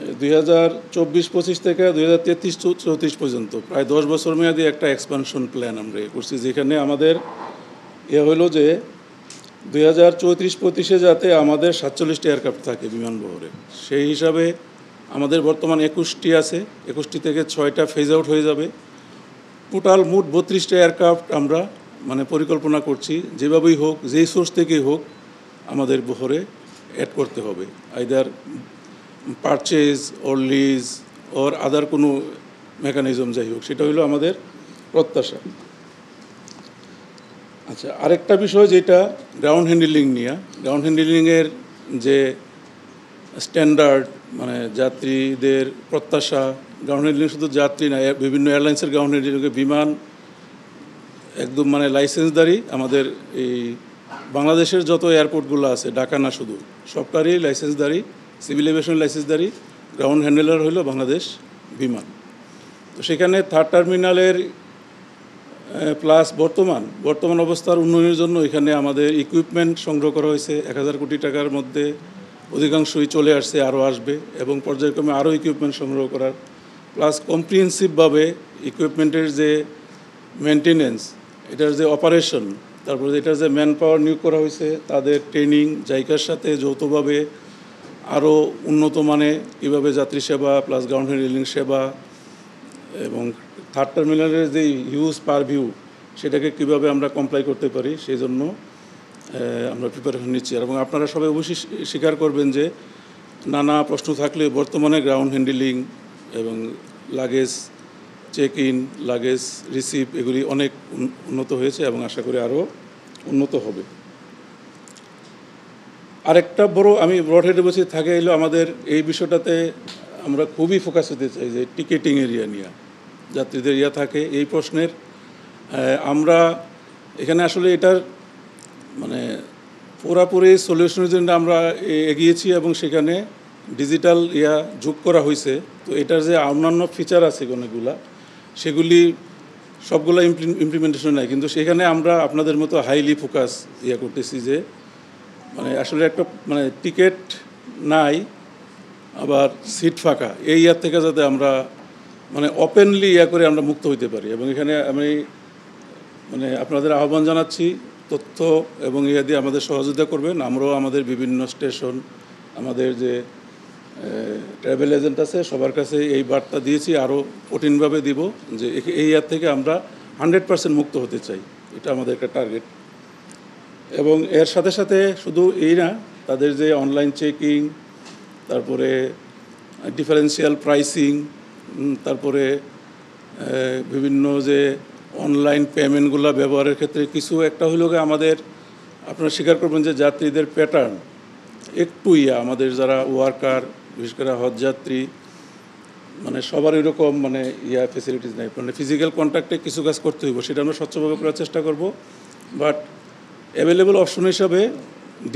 2024-25 থেকে 2033-34 পর্যন্ত প্রায় 10 বছর মেয়াদী একটা এক্সপানশন প্ল্যান আমরা করছি, যেখানে আমাদের হলো যে 2034-35-এ যাতে আমাদের 47টি এয়ারক্রাফট থাকে বিমানবহরে। সেই হিসাবে আমাদের বর্তমান 21টি আছে, 21টি থেকে 6টা ফেজ আউট হয়ে যাবে। টোটাল মোট 32টা এয়ারক্রাফট আমরা পরিকল্পনা করছি, যেভাবেই হোক, যেই সোর্স থেকেই হোক আমাদের বহরে অ্যাড করতে হবে, either purchase or lease or other কোনো মেকানিজম যাই হোক, সেটা হলো আমাদের প্রত্যাশা। আচ্ছা, আরেকটা বিষয় যেটা গ্রাউন্ড হ্যান্ডলিং নিয়ে, গ্রাউন্ড হ্যান্ডলিংয়ের যে স্ট্যান্ডার্ড যাত্রীদের প্রত্যাশা, গ্রাউন্ড হ্যান্ডলিং শুধু যাত্রী না, বিভিন্ন এয়ারলাইন্সের গ্রাউন্ড হ্যান্ডলিংয়ে বিমান একদম লাইসেন্সদারি। আমাদের এই বাংলাদেশের যত এয়ারপোর্টগুলো আছে, ঢাকা না শুধু, সবটারই লাইসেন্সদারি, সিভিল এভিয়েশন লাইসেন্সদারি গ্রাউন্ড হ্যান্ডলার হলো বাংলাদেশ বিমান। তো সেখানে থার্ড টার্মিনালের প্লাস বর্তমান অবস্থার উন্নয়নের জন্য এখানে আমাদের ইকুইপমেন্ট সংগ্রহ করা হয়েছে 1000 কোটি টাকার মধ্যে, অধিকাংশই চলে আসছে, আরও আসবে, এবং পর্যায়ক্রমে আরও ইকুইপমেন্ট সংগ্রহ করার, প্লাস কম্প্রিহেন্সিভভাবে ইকুইপমেন্টের যে মেনটেনেন্স, এটার যে অপারেশন, তারপরে এটার যে ম্যান পাওয়ার নিয়োগ করা হয়েছে, তাদের ট্রেনিং, জায়গার সাথে যৌথভাবে আরও উন্নত মানে কীভাবে যাত্রী সেবা প্লাস গ্রাউন্ড হ্যান্ডলিং সেবা এবং থার্ড টার্মিনালের যে হিউজ পার ভিউ, সেটাকে কীভাবে আমরা কমপ্লাই করতে পারি, সেই জন্য আমরা প্রিপারেশন নিচ্ছি। এবং আপনারা সবাই অবশ্যই স্বীকার করবেন যে নানা প্রশ্ন থাকলে বর্তমানে গ্রাউন্ড হ্যান্ডলিং এবং luggage check in, luggage receive, এগুলি অনেক উন্নত হয়েছে এবং আশা করি আরও উন্নত হবে। আরেকটা আমি ব্রডহেডে বসে থাকে এলো আমাদের এই বিষয়টাতে আমরা খুবই ফোকাস হতে চাই যে টিকেটিং এরিয়া নিয়ে যাত্রীদের থাকে এই প্রশ্নের। আমরা এখানে আসলে এটার পুরাপুরি সলিউশনের জন্য আমরা এগিয়েছি এবং সেখানে ডিজিটাল যোগ করা হয়েছে। তো এটার যে অন্যান্য ফিচার আছে অনেকগুলা, সেগুলি সবগুলো ইমপ্লিমেন্টেশন নাই, কিন্তু সেখানে আমরা আপনাদের মতো হাইলি ফোকাস করতেছি যে আসলে একটা টিকিট নাই আবার সিট ফাঁকা, এই থেকে যাতে আমরা ওপেনলি করে আমরা মুক্ত হইতে পারি। এবং এখানে আমি আপনাদের আহ্বান জানাচ্ছি, তথ্য এবং দিয়ে আমাদের সহযোগিতা করবেন। আমরাও আমাদের বিভিন্ন স্টেশন, আমাদের যে ট্রাভেল এজেন্ট আছে, সবার কাছে এই বার্তা দিয়েছি, আরও কঠিনভাবে দিব যে এই থেকে আমরা 100% মুক্ত হতে চাই, এটা আমাদের একটা টার্গেট। এবং এর সাথে সাথে শুধু এই না, তাদের যে অনলাইন চেকিং, তারপরে ডিফারেন্সিয়াল প্রাইসিং, তারপরে বিভিন্ন যে অনলাইন পেমেন্টগুলো ব্যবহারের ক্ষেত্রে কিছু একটা হইল আমাদের, আপনারা স্বীকার করবেন যে যাত্রীদের প্যাটার্ন একটু আমাদের যারা ওয়ার্কার, বিশেষ করে হজ যাত্রী, সবার এরকম ফেসিলিটিস নেই। ফিজিক্যাল কন্ট্যাক্টে কিছু কাজ করতে হইব, সেটা আমরা স্বচ্ছভাবে করার চেষ্টা করব। বাট অ্যাভেলেবল অপশন হিসাবে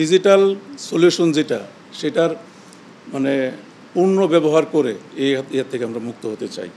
ডিজিটাল সলিউশন যেটা, সেটার পূর্ণ ব্যবহার করে এই থেকে আমরা মুক্ত হতে চাই।